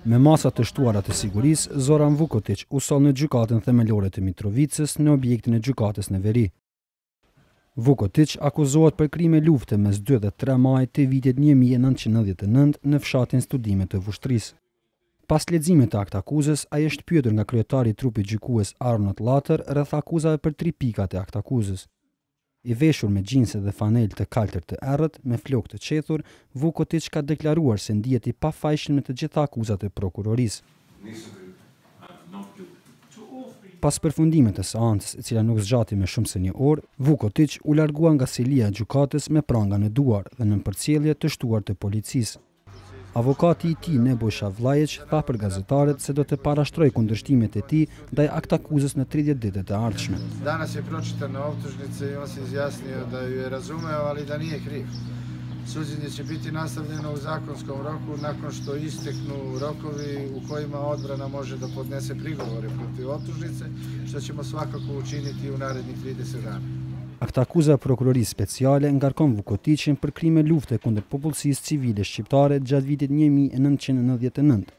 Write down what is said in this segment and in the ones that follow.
Me masat të shtuara të sigurisë, Zoran Vukotić u sol në gjykatën themelore të Mitrovicës në objektin e gjykatës në veri. Vukotić akuzohet për krime lufte mes 2 dhe 3 majit të vitit 1999 në fshatin Studime të Vushtrisë. Pas leximit të aktakuzës, ai është pyetur nga kryetari i trupit gjykues Arnold Later rreth akuzave për 3 pikat e aktakuzës. I veshur me gjinse dhe fanel të kaltër të errët, me flokë të qethur, Vukotić ka deklaruar se ndihet i pafajshëm në të gjitha akuzat e prokurorisë. Pas përfundimit të seancës, e cila nuk zgjati më shumë se 1 orë, Vukotić u largua nga selia e gjykatës me pranga në duar dhe në përcjellje të shtuar të policisë. Avokati i tij Nebojša Vlajić tha për gazetarët se do të parashtrojë kundërshtimet e tij ndaj aktakuzës në 30 ditët e ardhshme. Danas je pročitana optužnica i on se izjasnio da ju je razumeo, ali da nije kriv. Suđenje će biti nastavljeno u zakonskom roku nakon što isteknu rokovi u kojima odbrana može da podnese prigovore protiv optužnice, što ćemo svakako učiniti u narednih 30 dana. Aktakuza e prokurorisë speciale ngarkon Vukotićin për krime lufte kundër popullsisë civile shqiptare gjatë vitit 1999.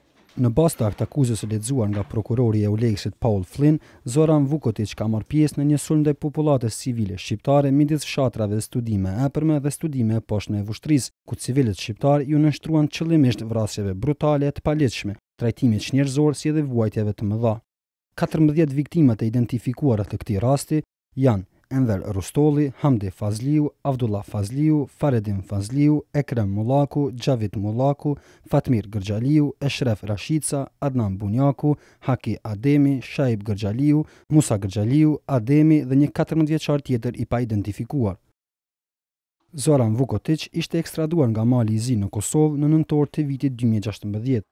Në bazë të aktakuzës së lexuar nga prokurori e Euleksit Paul Flynn, Zoran Vukotić ka marrë pjesë në një sulm ndaj popullatës civile shqiptare midis fshatrave Studime e Epërme dhe Studime e Poshtme e Vushtrisë, ku civilët shqiptar ju nënshtruan qëllimisht vrasjeve brutale të paligjshme, trajtimit njerëzor si edhe vuajtjeve të mëdha. 14 viktimat e identifikuara të këtij rasti janë Enver Rustolli, Hamdi Fazliu, Avdullah Fazliu, Faredin Fazliu, Ekrem Mullaku, Gjavit Mullaku, Fatmir Gërgjaliu, Eshref Rashica, Adnan Bunjaku, Haki Ademi, Shaib Gërgjaliu, Musa Gërgjaliu, Ademi dhe një 14 vjeçar tjetër i pa identifikuar. Zoran Vukotić ishte ekstraduar nga Mali i Zi në Kosovë në nëntor të vitit 2016.